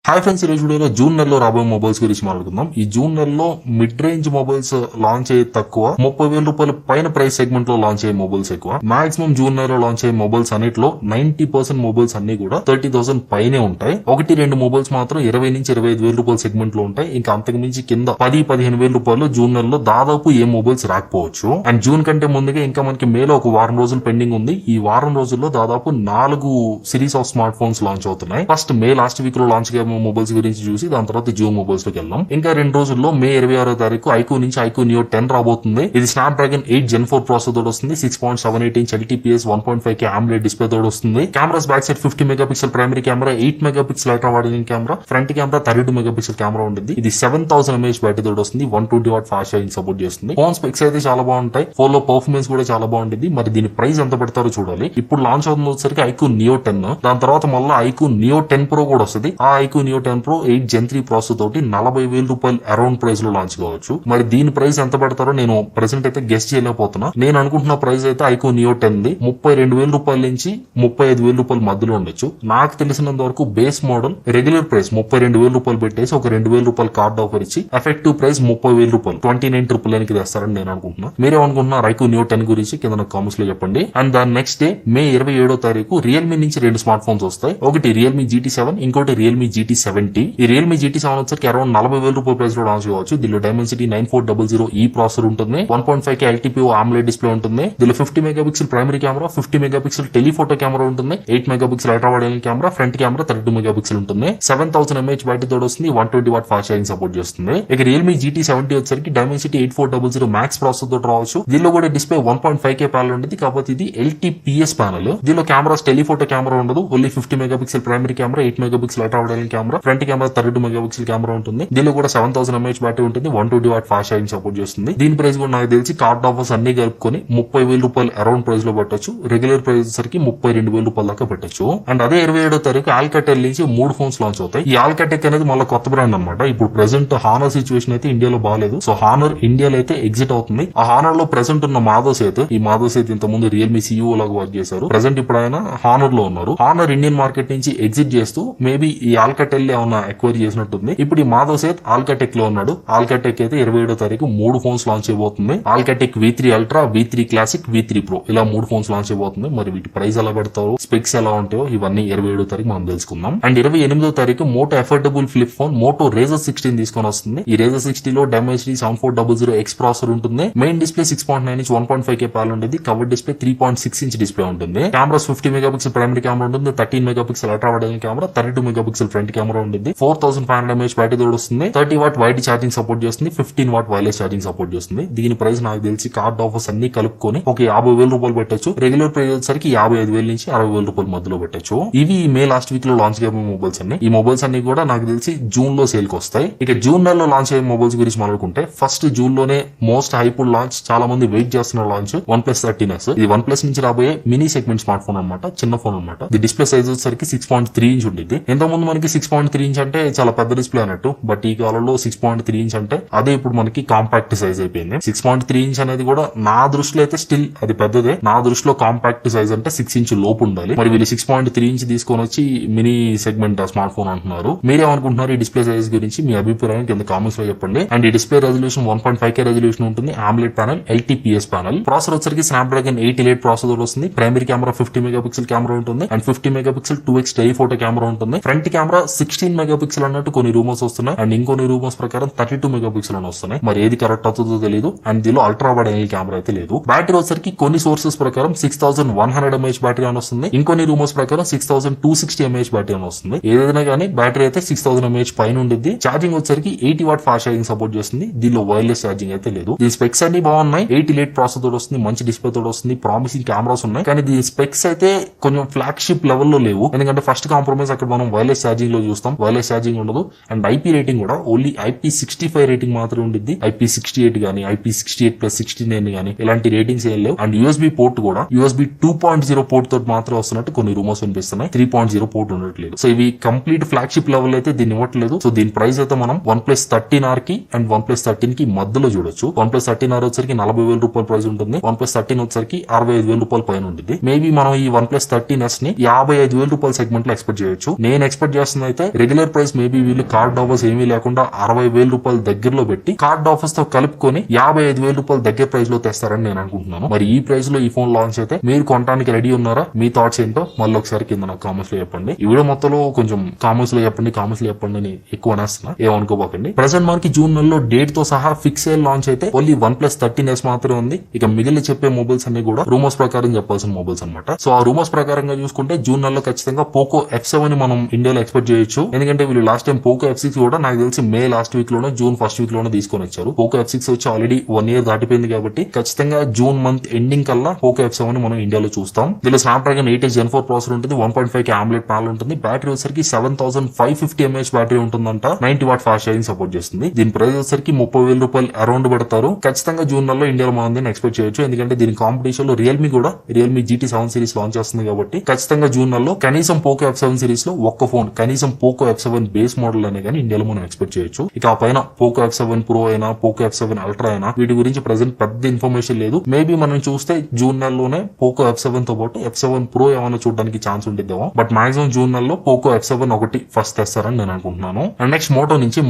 Hi friends, ఈ రోజు వీడియోలో జూన్ నెలలో రాబోయే మొబైల్స్ గురించి మాట్లాడుకుందాం. ఈ జూన్ నెలలో మిడ్ రేంజ్ మొబైల్స్ లాంచ్ అయ్యే తక్కువ, 30,000 రూపాయల పైన ప్రైస్ సెగ్మెంట్ లో లాంచ్ అయ్యే మొబైల్స్ ఎక్కువ. మాక్సిమం జూన్ నెలలో లాంచ్ అయ్యే మొబైల్స్ అన్నిటిలో 90% మొబైల్స్ అన్ని కూడా 30,000 పైనే ఉంటాయి. 1-2 మొబైల్స్ మాత్రం 20,000 నుంచి 25,000 రూపాయల సెగ్మెంట్ లో ఉంటాయి. ఇంకా అంతకు మించి కింద 10-15,000 రూపాయలు జూన్ నెలలో దాదాపు ఏ మొబైల్స్ రాకపోవచ్చు. అండ్ జూన్ కంటే ముందుగా ఇంకా మనకి మేలో ఒక వారం రోజులు పెండింగ్ ఉంది. ఈ వారం రోజుల్లో దాదాపు 4 series of smart phones launch అవుతున్నాయి. ఫస్ట్ మే లాస్ట్ వీక్ లో లాంచ్ మొబైల్స్ గురించి చూసి దాని తర్వాత జూన్ మొబైల్స్ లోకి వెళ్దాం. ఇంకా 2 రోజుల్లో మే 26వ తారీఖు ఐకూ నుంచి ఐకూ నియో 10 రాబోతుంది. ఇది స్నాప్డ్రాగన్ 8 Gen 4 ప్రాసెసర్ తోడు వస్తుంది. 6.78 inch LTPS 1.5K AMOLED display తోడు వస్తుంది. Cameras back side 50 megapixel primary camera, 8 megapixel ultra wide angle camera, front camera 32 megapixel camera ఉంటుంది. ఇది 7000 mAh బ్యాటరీ తోడు వస్తుంది. 120 వాట్ ఫాస్ట్ ఛార్జింగ్ సపోర్ట్ చేస్తుంది. ఫోన్ స్పెక్స్ అయితే చాలా బాగుంటాయి. ఫోన్ లో పర్ఫార్మెన్స్ కూడా చాలా బాగుంటుంది. మరి దీని ప్రైస్ ఎంత పెడతారో చూడాలి. ఇప్పుడు లాంచ్ అవుతుంది వచ్చేసరికి ఐకూ నియో 10, దాని తర్వాత మళ్ళీ ఐకూ నియో 10 Pro కూడా వస్తుంది. ఆ iQOO neo 10 Pro 8 Gen 3 processor తోటి 40,000 రూపాయలు అరౌండ్ ప్రైస్ లో లాంచ్ కావచ్చు. మరి దీని ప్రైస్ ఎంత పెడతారో నేను ప్రెసెంట్ అయితే గెస్ట్ చేయలేకపోతున్నా. నేను అనుకుంటున్న ప్రైస్ అయితే ఐకూ నియో 10 ది 32,000 రూపాయల నుంచి 35,000 రూపాయల మధ్యలో ఉండొచ్చు. నాకు తెలిసినంత వరకు బేస్ మోడల్ రెగ్యులర్ ప్రైస్ 32,000 రూపాయలు పెట్టేసి ఒక 2,000 రూపాయలు కార్డ్ ఆఫర్ ఇచ్చి ఎఫెక్టివ్ ప్రైస్ 30,000 రూపాయలు 29,999 కి తెస్తారని నేను అనుకుంటున్నా. మీరేమనుకుంటున్నారు ఐకూ నియో 10 గురించి కింద నాకు కామెంట్స్ లో చెప్పండి. అండ్ దాని నెక్స్ట్ డే మే 27వ తారీఖు రియల్మీ నుంచి 2 స్మార్ట్ ఫోన్స్ వస్తాయి. ఒకటి రియల్మీ GT7, ఇంకోటి రియల్మీ GT70. ఈ రియల్మీ GT7 వచ్చరికి అరౌండ్ 40,000 రూపాయల ప్రైస్ లో లాంచ్ కావచ్చు. దీనిలో Dimensity 9400 ప్రాసెసర్ ఉంటుంది. 1.5K LTPO AMOLED డిస్ప్లే ఉంటుంది. దీనిలో 50 megapixel primary camera, 50 megapixel telephoto camera ఉంటుంది. 8 megapixel ultra wide angle camera, front camera 32 megapixel ఉంటుంది. 7000 mAh బ్యాటరీ తోడు వస్తుంది. 120 వాట్ ఫాస్ట్ ఛార్జింగ్ సపోర్ట్ చేస్తుంది. ఇక రియల్మీ GT70 వచ్చరికి Dimensity 8400 మ్యాక్స్ ప్రాసెసర్ తోటి రావచ్చు. దీనిలో కూడా డిస్ప్లే 1.5K ప్యానల్ ఉంటుంది. కాకపోతే ఇది LTPS ప్యానల్. దీనిలో కెమెరాస్ టెలిఫోటో కెమెరా ఉండదు. Only 50 megapixel primary camera, 8 megapixel ultra wide angle camera, front camera 32 megapixel camera ఉంటుంది. దీనిలో కూడా 7000 mAh బ్యాటరీ ఉంటుంది. 120 వాట్ ఫాస్ట్ ఛార్జింగ్ సపోర్ట్ చేస్తుంది. దీని ప్రైస్ కూడా నాకు తెలిసి కార్డ్ ఆఫర్స్ అన్ని కలుపుకొని 30,000 రూపాయలు అరౌండ్ ప్రైస్ లో పెట్టచ్చు. రెగ్యులర్ ప్రైస్ సరికి 32,000 రూపాయల దాకా పెట్టచ్చు. అండ్ అదే 27వ తారీఖు ఆల్కాటెల్ నుంచి 3 ఫోన్స్ లాంచ్ అవుతాయి. ఈ ఆల్కాటెక్ అనేది మళ్ళీ కొత్త బ్రాండ్ అనమాట. ఇప్పుడు ప్రెసెంట్ హానర్ సిచ్యువేషన్ అయితే ఇండియాలో బాగాలేదు. సో హానర్ ఇండియాలో అయితే ఎగ్జిట్ అవుతుంది. ఆ హానర్ లో ప్రెసెంట్ ఉన్న మాధవ్ సేత్, ఈ మాధవ్ సేత్ ఇంత ముందు రియల్మీ CEO లాగా వర్క్ చేశారు. ప్రెసెంట్ ఇప్పుడు ఆయన హానర్ లో ఉన్నారు. హానర్ ఇండియన్ మార్కెట్ నుంచి ఎగ్జిట్ చేస్తూ మేబీ ఈ ఆల్కాటెల్ ఏమన్నా ఎక్వైరీ చేసినట్టుంది. ఇప్పుడు ఈ మాధవ్ సేత్ ఆల్కాటెక్ లో ఉన్నాడు. ఆల్కాటెక్ అయితే 27వ తారీఖు 3 ఫోన్స్ లాంచ్ అయిపోతుంది. ఆల్కాటెక్ V3 ultra, V3 classic, V3 Pro ఇలా 3 ఫోన్స్ లాంచ్ అయిపోతుంది. మరి వీటి ప్రైస్ ఎలా పెడతారో, స్పెక్స్ ఎలా ఉంటాయో ఇవన్నీ 27వ తారీఖు మనం తెలుసుకుందాం. అండ్ 28వ తారీఖు Moto affordable flip phone Moto Razr 16 తీసుకొని వస్తుంది. ఈ Razr 60 లో Dimensity 7400X ప్రాసెసర్ ఉంటుంది. Main display 6.9 inch 1.5K panel ఉంటుంది. కవర్ డిస్ప్లే 3.6 ఇంచ్ డిస్ప్లే ఉంటుంది. కెమెరాస్ 50 మెగాపిక్సెల్ ప్రైమరీ కెమెరా ఉంటుంది. 13 megapixel ultra wide angle camera, 32 megapixel front camera ఉంటుంది. 4500 mAh battery తోడు వస్తుంది. 30 వాట్ వైడ్ ఛార్జింగ్ సపోర్ట్ చేస్తుంది. 15 what wireless charging support చేస్తుంది. దీని price నాకు తెలిసి కార్డ్ ఆఫర్స్ అన్ని కలుపుకొని ఒక 50,000 రూపాయలు పెట్టచ్చు. రెగ్యులర్ ప్రైస్ వచ్చేసరికి 55,000 నుంచి 60,000 రూపాయల మధ్యలో పెట్టచ్చు. ఇవి మే లాస్ట్ వీక్ లో లాంచ్ అయ్యే మొబైల్స్ అన్ని. ఈ మొబైల్స్ అన్ని కూడా నాకు తెలిసి జూన్ లో సేల్ కి వస్తాయి. ఇక జూన్ నెలలో లాంచ్ అయ్యే మొబైల్స్ గురించి మాట్లాడుకుంటే ఫస్ట్ జూన్ లోనే మోస్ట్ హైపుల్ లాంచ్, చాలా మంది వెయిట్ చేస్తున్న లాంచ్ OnePlus 13s. ఇది OnePlus నుంచి రాబోయే మినీ సెగ్మెంట్ స్మార్ట్ ఫోన్ అనమాట. చిన్న ఫోన్ అనమాట. ఇది డిస్ప్లే సైజ్ వచ్చేసరికి 6.3 ఇంచ్ ఉంటుంది. ఇంతకుముందు మనకి 6.3 ఇంచ్ అంటే చాలా పెద్ద డిస్ప్లే అన్నట్టు. బట్ ఈ కాలంలో 6.3 ఇంచ్ అంటే అదే ఇప్పుడు మనకి కాంపాక్ట్ సైజ్ అయిపోయింది. 6.3 ఇంచ్ అనేది కూడా నా దృష్టిలో అయితే స్టిల్ అది పెద్దదే. నా దృష్టిలో కాంపాక్ట్ సైజ్ అంటే 6 ఇంచ్ లోపు ఉండాలి. మరి వీళ్ళు 6.3 ఇంచ్ తీసుకొని వచ్చి మినీ సెగ్మెంట్ స్మార్ట్ ఫోన్ అంటున్నారు. మీరేమనుకుంటున్నారు ఈ డిస్ప్లే సైజ్ గురించి? మీ అభిప్రాయం కింద కామెంట్స్ లో చెప్పండి. అండ్ ఈ డిస్ప్లే రెజల్యూషన్ 1.5K రెజల్యూషన్ ఉంటుంది. AMOLED panel, LTPS panel. Processor వచ్చరికి స్నాప్డ్రాగన్ 8 ప్రాసెసర్ వస్తుంది. ప్రైమరీ కెమెరా 50 మెగాపిక్సెల్ కెమెరా ఉంటుంది. And 50 megapixel 2x telephoto camera ఉంటుంది. ఫ్రంట్ కెమెరా 16 మెగాపిక్సెల్ అన్నట్టు కొన్ని రూమర్స్ వస్తున్నాయి. అండ్ ఇంకొన్ని రూమర్స్ ప్రకారం 32 మెగాపిక్సెల్ అని వస్తున్నాయి. మరి ఏది కరెక్ట్ అవుతుందో తెలియదు. అండ్ దీనిలో అల్ట్రా వైడ్ యాంగిల్ కెమెరా అయితే లేదు. బ్యాటరీ వచ్చరికి కొన్ని సోర్సెస్ ప్రకారం 6100 mAh బ్యాటరీ అని వస్తుంది. ఇంకొన్ని రూమర్స్ ప్రకారం 6260 mAh బ్యాటరీ అని వస్తుంది. ఏదైనా కానీ బ్యాటరీ అయితే 6000 mAh పైన ఉంటుంది. ఛార్జింగ్ వచ్చరికి 80 వాట్ ఫాస్ట్ ఛార్జింగ్ సపోర్ట్ చేస్తుంది. దీనిలో వైర్లెస్ ఛార్జింగ్ అయితే లేదు. దీని స్పెక్స్ అన్ని బాగున్నాయి. 8 ప్రాసెసర్ తోడు వస్తుంది. మంచి డిస్ప్లే తోడు వస్తుంది. ప్రామిసింగ్ కెమెరాస్ ఉన్నాయి. కానీ దీని స్పెక్స్ అయితే కొంచెం ఫ్లాగ్షిప్ లెవెల్లో లేవు. ఎందుకంటే ఫస్ట్ కాంప్రమైజ్ అక్కడ మనం వైర్లెస్ ఛార్జింగ్ లో చూస్తాం. వైర్లెస్ ఛార్జింగ్ ఉండదు. అండ్ IP రేటింగ్ కూడా ఓన్లీ IP65 రేటింగ్ మాత్రమే ఉంటుంది. IP68 గానీ, IP68+69 గానీ ఇలాంటి రేటింగ్స్ ఏం లేవు. అండ్ USB పోర్ట్ కూడా USB 2.0 పోర్ట్ తోటి మాత్రం వస్తున్నట్టు కొన్ని రూమర్స్ వినిపిస్తున్నాయి. 3.0 పోర్ట్ ఉండట్లేదు. సో ఇవి కంప్లీట్ ఫ్లాగ్షిప్ లెవెల్ అయితే దీన్ని ఇవ్వట్లేదు. సో దీని ప్రైస్ అయితే మనం OnePlus 13R కి అండ్ OnePlus 13 కి మధ్యలో చూడొచ్చు. OnePlus 13R వచ్చరికి 40,000 రూపాయల ప్రైస్ ఉంటుంది. OnePlus 13 వచ్చరికి 65,000 రూపాయల పైన ఉంటుంది. మేబీ మనం ఈ OnePlus 13s ని 55,000 రూపాయల సెగ్మెంట్ లో ఎక్స్పెక్ట్ చేయొచ్చు. నేను ఎక్స్పెక్ట్ చేస్తున్నా అయితే రెగ్యులర్ ప్రైస్ మేబీ వీళ్ళు కార్డ్ ఆఫర్స్ ఏమీ లేకుండా 60,000 రూపాయల దగ్గరలో పెట్టి కార్డ్ ఆఫర్స్ తో కలుపుకొని 55,000 రూపాయల దగ్గర ప్రైస్ లో తెస్తారని నేను అనుకుంటున్నాను. మరి ఈ ప్రైస్ లో ఈ ఫోన్ లాంచ్ అయితే మీరు కొనడానికి రెడీ ఉన్నారా? మీ థాట్స్ ఏంటో మళ్ళీ ఒకసారి కింద నాకు కామెంట్స్ లో చెప్పండి. ఈ వీడియో మొత్తంలో కొంచెం కామెంట్స్ లో చెప్పండి అని ఎక్కువ అనేస్తున్నా, ఏమనుకోబాకండి. ప్రెసెంట్ మనకి జూన్ నెలలో డేట్ తో సహా ఫిక్స్ అయ్యే లాంచ్ అయితే ఓన్లీ OnePlus 13s మాత్రమే ఉంది. ఇక మిగిలిన చెప్పే మొబైల్స్ అన్ని కూడా రూమర్స్ ప్రకారం చెప్పాల్సిన మొబైల్స్ అనమాట. సో ఆ రూమర్స్ ప్రకారంగా చూసుకుంటే జూన్ నెలలో ఖచ్చితంగా పోకో F7 ని మనం ఇండియాలో ఎక్స్పెక్ట్ చేయొచ్చు. ఎందుకంటే వీళ్ళు లాస్ట్ టైం పోకో F6 కూడా నాకు తెలిసి మే లాస్ట్ వీక్ లోనే జూన్ ఫస్ట్ వీక్ లోనే తీసుకొని వచ్చారు. పోకో F6 వచ్చి ఆల్రెడీ 1 year దాటిపోయింది కాబట్టి ఖచ్చితంగా జూన్ మంత్ ఎండింగ్ కల్లా పోకో F7 ని మనం ఇండియాలో చూస్తాం. దీనిలో స్నాప్డ్రాగన్ 8 Gen 4 ప్రాసెసర్ ఉంటుంది, 1.5K AMOLED ప్యానల్ ఉంటుంది, బ్యాటరీ వచ్చేసరికి 7550 mAh బ్యాటరీ ఉంటుందంట, 90 వాట్ ఫాస్ట్ ఛార్జింగ్ సపోర్ట్ చేస్తుంది. దీని ప్రైస్ వచ్చేసరికి 30,000 రూపాయలు అరౌండ్ పెడతారు. ఖచ్చితంగా జూన్ నెలలో ఇండియాలో మనం దీన్ని ఎక్స్పెక్ట్ చేయొచ్చు. ఎందుకంటే దీని కాంపిటీషన్ లో రియల్మీ కూడా రియల్మీ GT7 సిరీస్ లాంచ్ చేస్తుంది కాబట్టి ఖచ్చితంగా జూన్ నెలలో కనీసం పోకో F7 సిరీస్ లో ఒక్క ఫోన్, కనీసం పోకో F7 బేస్ మోడల్ అనే కానీ ఇండియాలో మనం ఎక్స్పెక్ట్ చేయొచ్చు. ఇక ఆ పైన పోకో F7 Pro అయినా పోకో F7 Ultra అయినా వీటి గురించి ప్రెసెంట్ పెద్ద ఇన్ఫర్మేషన్ లేదు. మేబీ మనం చూస్తే జూన్ నెలలోనే పోకో F7 తో పాటు F7 Pro ఏమైనా చూడడానికి ఛాన్స్ ఉండిద్దామో. బట్ మాక్సిమం జూన్ నెలలో పోకో F7 ఒకటి ఫస్ట్ తెస్తారని నేను అనుకుంటున్నాను. అండ్ నెక్స్ట్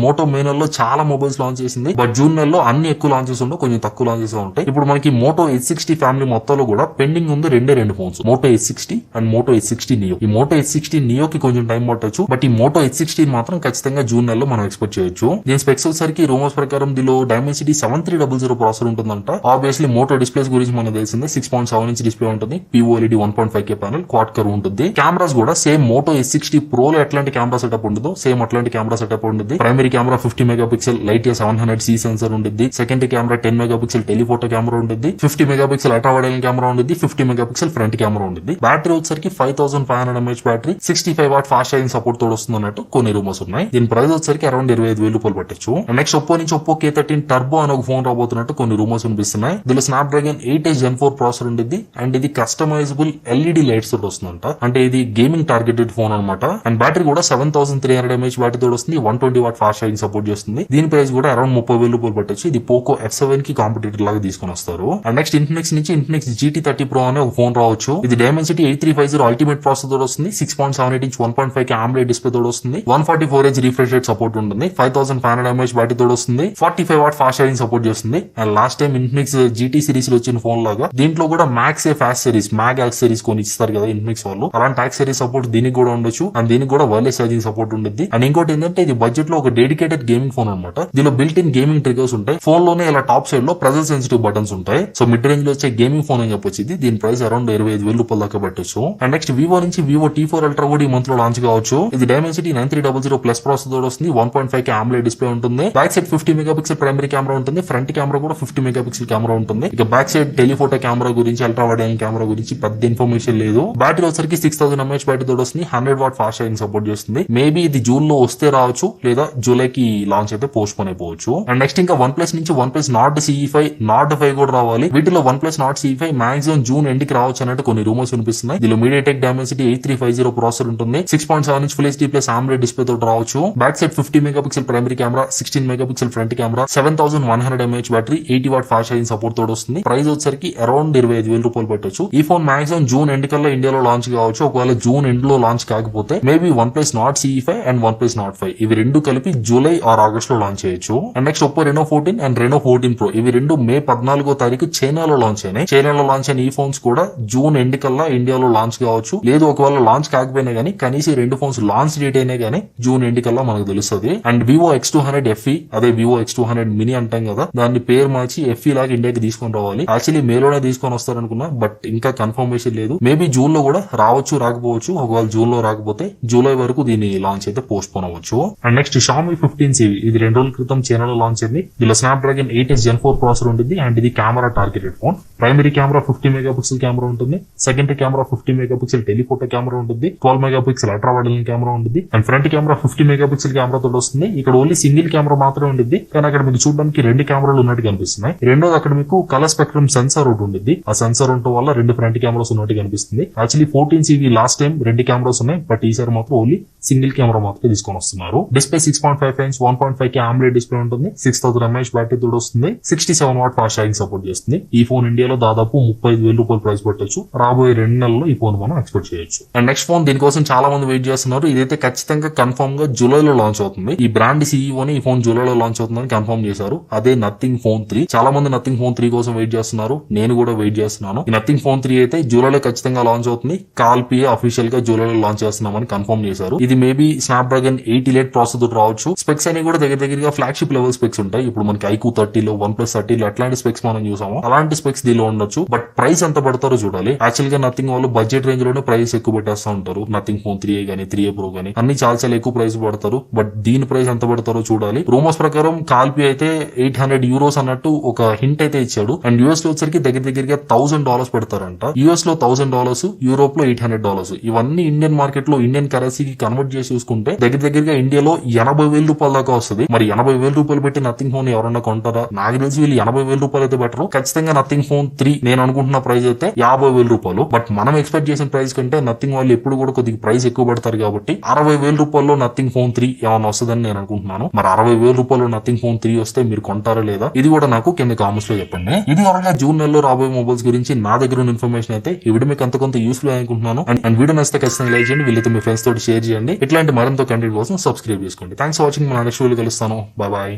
మోటో మే నెలలో చాలా మొబైల్స్ లాంచ్ చేసింది. బట్ జూన్ నెలలో అన్ని ఎక్కువ లాంచెస్ ఉండవు, కొంచెం తక్కువ లాంచెస్ ఉంటాయి. ఇప్పుడు మనకి మోటో H60 ఫ్యామిలీ మొత్తంలో కూడా పెండింగ్ ఉంది రెండు phones, Moto H60 and Moto H60 Neo. ఈ మోటో H60 నియోకి కొంచెం టైం పట్టొచ్చు, బట్ ఈ మోటో H60 మాత్రం ఖచ్చితంగా జూన్ నెలలో మనం ఎక్స్పెక్ట్ చేయొచ్చు. దీని స్పెక్స్ వచ్చేసరికి రూమర్స్ ప్రకారం దీనిలో Dimensity 7300 ప్రాసెసర్ ఉంటుందంట. ఆబ్వియస్లీ మోటో డిస్ప్లేస్ గురించి మనకు తెలిసిందే, 6.7 ఇంచ్ డిస్ప్లే ఉంటుంది, POLED 1.5K panel, quad curve ఉంటుంది. కెమెరాస్ కూడా సేమ్ మోటో H60 Pro లో ఎట్లాంటి కెమెరా సెటప్ ఉంటుందో సేమ్ అట్లాంటి కెమెరా సెటప్ ఉంటుంది. Primary camera 50 megapixel light 700C sensor ఉంటుంది. Secondary camera 10 megapixel telephoto camera ఉంటుంది, 50 megapixel ultra wide angle camera ఉంటుంది, 50 మెగాపిక్సెల్ ఫ్రంట్ కెమెరా ఉంటుంది. బ్యాటరీ వచ్చేసరికి 5500 mAh battery, 65 watt fast charging support తోడు వస్తుంది అన్నట్టు కొన్ని రూమర్స్ ఉన్నాయి. దీని ప్రైస్ వచ్చేసరికి అరౌండ్ 25,000 రూపాయలు పట్టొచ్చు. నెక్స్ట్ ఒప్పో నుంచి ఒప్పో K13 టర్బో అనే ఒక ఫోన్ రాబోతున్నట్టు కొన్ని రూమర్స్ వినిపిస్తున్నాయి. దీనిలో స్నాప్డ్రాగన్ 8 Gen 4 ప్రాసెసర్ ఉంటుంది అండ్ ఇది కస్టమైజబుల్ LED లైట్స్ తోటి వస్తుందంట. అంటే ఇది గేమింగ్ టార్గెటెడ్ ఫోన్ అనమాట. అండ్ బ్యాటరీ కూడా 7300 mAh బ్యాటరీ తోడు వస్తుంది, 120 వాట్ ఫాస్ట్ ఛార్జింగ్ సపోర్ట్ చేస్తుంది. దీని ప్రైస్ కూడా అరౌండ్ 30,000 రూపాయలు పట్టొచ్చు. ఇది పోకో F7 కి కాంపిటేటర్ లాగా తీసుకొని వస్తారు. అండ్ నెక్స్ట్ ఇన్ఫినిక్స్ నుంచి ఇన్ఫినిక్స్ GT30 Pro అనే ఒక ఫోన్ రావచ్చు. ఇది Dimensity 8350 అల్టిమేట్ ప్రాసెసర్ తోడు వస్తుంది, 6.78 ఇంచ్ 1.5K AMOLED డిస్ప్లే తోడు వస్తుంది, 144Hz రిఫ్రెష్ రేట్ సపోర్ట్ ఉంటుంది, 5500 mAh బ్యాటరీ తోడు వస్తుంది, 45 వాట్ ఫాస్ట్ ఛార్జింగ్ సపోర్ట్ చేస్తుంది. And last time Infinix GT series లో వచ్చిన ఫోన్ లాగా దీంట్లో కూడా max fast series max series కొని ఇస్తారు కదా ఇన్ఫినిక్స్ వాళ్ళు, అలాంటి టాక్స్ సిరీస్ సపోర్ట్ దీనికి కూడా ఉండొచ్చు. అండ్ దీనికి కూడా వైర్లెస్ ఛార్జింగ్ సపోర్ట్ ఉంటుంది. అండ్ ఇంకోటి ఏంటంటే ఇది బడ్జెట్ లో ఒక డెడికేటెడ్ గేమింగ్ ఫోన్ అనమాట. దీనిలో బిల్ట్ ఇన్ గేమింగ్ ట్రిగర్స్ ఉంటాయి. ఫోన్ లోనే ఇలా టాప్ సైడ్ లో ప్రెజర్ సెన్సిటివ్ బటన్స్ ఉంటాయి. సో మిడ్ రేంజ్ లో వచ్చే గేమింగ్ ఫోన్ అని చెప్పొచ్చు. ఇది దీని ప్రైస్ అరౌండ్ 25,000 రూపాయల దాకా పెట్టచ్చు. అండ్ నెక్స్ట్ వివో నుంచి వివో T4 Ultra కూడా ఈ మంత్ లో లాంచ్ కావచ్చు. ఇది Dimensity 9300 ప్లస్ ప్రాసెసర్ తోడు వస్తుంది, 1.5K AMOLED డిస్ప్లే ఉంటుంది, back side 50 megapixel primary camera ఉంటుంది, ఫ్రంట్ కెమెరా కూడా 50 మెగాపిక్సెల్ కెమెరా ఉంటుంది. ఇక బ్యాక్ సైడ్ టెలిఫోటో కెమెరా గురించి అల్ట్రా వైడ్ యాంగిల్ కెమెరా గురించి పెద్ద ఇన్ఫర్మేషన్ లేదు. బ్యాటరీ వచ్చరికి 6000 mAh బ్యాటరీ తోడు వస్తుంది, 100 వాట్ ఫాస్ట్ ఛార్జింగ్ సపోర్ట్ చేస్తుంది. మేబీ ఇది జూన్ లో వస్తే రావచ్చు, లేదా జూలైకి లాంచ్ అయితే పోస్ట్ పోన్ అయిపోవచ్చు. అండ్ నెక్స్ట్ ఇంకా OnePlus నుంచి OnePlus Nord CE5 Nord 5 కూడా రావాలి. వీటిలో OnePlus Nord CE5 maximum June end కి రావచ్చు అన్నట్టు కొన్ని రూమర్స్ వినిపిస్తున్నాయి. దీనిలో MediaTek Dimensity 8350 ప్రాసెసర్ ఉంటుంది, 6.7 inch Full HD plus AMOLED display తోటి రావచ్చు. Back side 50 megapixel primary camera, 16 megapixel front camera, 7100 mAh battery, 80 watt fast charging support తోటి వస్తుంది. ప్రైస్ వచ్చరికి అరౌండ్ 25,000 రూపాయలు పెట్టొచ్చు. ఈ ఫోన్ మాక్సిమం జూన్ ఎండ్ కల్లా ఇండియాలో లాంచ్ కావచ్చు. ఒకవేళ జూన్ ఎండ్ లో లాంచ్ కాకపోతే maybe OnePlus Nord CE5 and OnePlus Nord 5 ఇవి రెండు కలిపి జూలై ఆర్ ఆగస్ట్ లో లాంచ్ చేయొచ్చు. And next Oppo Reno 14 and Reno 14 Pro ఇవి రెండు మే 14వ తారీఖు చైనాలో లాంచ్ అయినాయి. చైనాలో లాంచ్ అయిన ఈ ఫోన్స్ కూడా జూన్ ఎండ్ కల్లా ఇండియాలో లాంచ్ కావచ్చు. లేదు ఒకవేళ లాంచ్ కాకపోయినా గానీ కనీసం ఈ రెండు ఫోన్స్ లాంచ్ డేట్ అయినా గానీ జూన్ ఎండ్ కల్లా మనకు తెలుస్తుంది. అండ్ Vivo X200 FE అదే Vivo X200 mini అంటాం కదా, దాన్ని పేరు మార్చి FE లాగా ఇండియాకి తీసుకొని రావాలి. యాక్చువల్లీ మేలోనే తీసుకొని వస్తారనుకున్నా, బట్ ఇంకా కన్ఫర్మేషన్ లేదు. మేబీ జూన్ లో కూడా రావచ్చు రాకపోవచ్చు. ఒకవేళ జూన్ లో రాకపోతే జూలై వరకు దీని లాంచ్ అయితే పోస్ట్ పోన్ అవ్వచ్చు. అండ్ నెక్స్ట్ Xiaomi 15CV ఇది 2 రోజుల క్రితం చైనాలో లాంచ్ అయింది. దీనిలో స్నాప్డ్రాగన్ 8 Gen 4 ప్రాసెసర్ ఉంటుంది అండ్ ఇది camera targeted phone. Primary camera 50 megapixel camera ఉంటుంది, secondary camera 50 megapixel telephoto camera ఉంటుంది, 12 megapixel ultra wide angle camera ఉంటుంది and front camera 50 megapixel camera తోటి వస్తుంది. ఇక్కడ ఓన్లీ సింగిల్ కెమెరా మాత్రమే ఉంటుంది, కానీ అక్కడ మీకు చూడడానికి 2 కెమెరాలు ఉన్నట్టు కనిపిస్తున్నాయి. రెండోది అక్కడ మీకు కలర్ స్పెక్ట్రమ్ సెన్సార్ ఒకటి ఉంటుంది. ఆ సెన్సార్ ఉండటం వల్ల 2 ఫ్రంట్ కెమెరాస్ ఉన్నట్టు కనిపిస్తుంది. Actually 14CV last time 2 cameras ఉన్నాయి, బట్ ఈసారి మాత్రం ఓన్లీ సింగిల్ కెమెరా మాత్రమే తీసుకొని వస్తున్నారు. Display 6.5 inch 1.5K AMOLED display ఉంటుంది, 6000 mAh బ్యాటరీ తోడు వస్తుంది, 67 వాట్ ఫాస్ట్ ఛార్జింగ్ సపోర్ట్ చేస్తుంది. ఈ ఫోన్ ఇండియాలో దాదాపు 35,000 రూపాయలు ప్రైస్ పెట్టొచ్చు. రాబోయే 2 నెలల్లో ఈ ఫోన్ మనం ఎక్స్పెక్ట్ చేయొచ్చు. అండ్ నెక్స్ట్ ఫోన్ దీనికోసం చాలా మంది వెయిట్ చేస్తున్నారు. ఇది ఇదైతే ఖచ్చితంగా కన్ఫర్మ్ గా జూలైలో లాంచ్ అవుతుంది. ఈ బ్రాండ్ సీఈఓని ఈ ఫోన్ జూలైలో లాంచ్ అవుతుందని కన్ఫర్మ్ చేశారు. అదే నథింగ్ ఫోన్ 3. చాలా మంది నథింగ్ ఫోన్ 3 కోసం వెయిట్ చేస్తున్నారు. నేను కూడా వెయిట్ చేస్తున్నాను. ఈ నథింగ్ ఫోన్ 3 అయితే జూలైలో ఖచ్చితంగా లాంచ్ అవుతుంది. కాల్పీ అఫీషియల్ గా జూలైలో లాంచ్ చేస్తున్నామని కన్ఫర్మ్ చేశారు. ఇది మేబీ స్నాప్డ్రాగన్ 8 ప్రాసెసర్ తో రావచ్చు. స్పెక్స్ అని కూడా దగ్గరగా ఫ్లాగ్షిప్ లెవెల్ స్పెక్స్ ఉంటాయి. ఇప్పుడు మనకి ఐక్యూ 30లో OnePlus 30లో అట్లాంటి స్పెక్స్ మనం చూసాము. అలాంటి స్పెక్స్ దీనిలో ఉండొచ్చు. బట్ ప్రైస్ ఎంత పడతారో చూడాలి. యాక్చువల్ గా నథింగ్ వాళ్ళు బడ్జెట్ రేంజ్ లోనే ప్రైస్ ఎక్కువ పెట్టేస్తా ఉంటారు. నథింగ్ ఫోన్ 3A గానీ 3A Pro గానీ అన్ని చాలా ఎక్కువ ప్రైస్ పడతారు. బట్ దీని ప్రైస్ ఎంత పడతారో చూడాలి. రూమర్స్ ప్రకారం కాల్పీ అయితే €800 అన్నట్టు ఒక హింట్ అయితే ఇచ్చాడు. అండ్ యూఎస్ లో వచ్చరికి దగ్గరగా $1,000 పెడతారంట. యూఎస్ లో $1,000, యూరోప్ లో $800. ఇవన్నీ ఇండియన్ మార్కెట్ లో ఇండియన్ కరెన్సీకి కన్వర్ట్ చేసి చూసుకుంటే దగ్గరగా ఇండియాలో ₹80,000 దాకా వస్తుంది. మరి ₹80,000 పెట్టి నథింగ్ ఫోన్ ఎవరన్నా కొంటారా? నాకు తెలిసి వీళ్ళు ₹80,000 అయితే బెటర్. ఖచ్చితంగా నథింగ్ ఫోన్ 3 నేను అనుకుంటున్న ప్రైస్ అయితే ₹50,000. బట్ మనం ఎక్స్పెక్ట్ చేసిన ప్రైస్ కంటే నథింగ్ వాళ్ళు ఎప్పుడు కూడా కొద్దిగా ప్రైస్ ఎక్కువ పెడతారు కాబట్టి ₹60,000 నథింగ్ ఫోన్ 3 ఏమైనా వస్తుందని నేను అనుకుంటున్నాను. మరి ₹60,000 నథింగ్ ఫోన్ 3 వస్తే మీరు కొంటారా లేదా? ఇది కూడా నాకు కింద కామెంట్స్ లో చెప్పండి. ఇది వరకు జూన్ నెలలో రాబోయే మొబైల్స్ గురించి నా దగ్గర ఉన్న ఇన్ఫర్మేషన్ అయితే ఈ వీడియో మీకు కొంత యూస్ఫుల్ అనుకుంటున్నాను. అండ్ వీడియో నచ్చితే ఖచ్చితంగా లైక్ చేయండి. వీళ్ళతో మీ ఫ్రెండ్స్ తోటి షేర్ చేయండి. ఇట్లాంటి మరింత కంటెంట్ కోసం సబ్స్క్రైబ్ చేసుకోండి. Thanks for watching. మన నెక్స్ట్ వీడియో కలుస్తాను. బాయ్.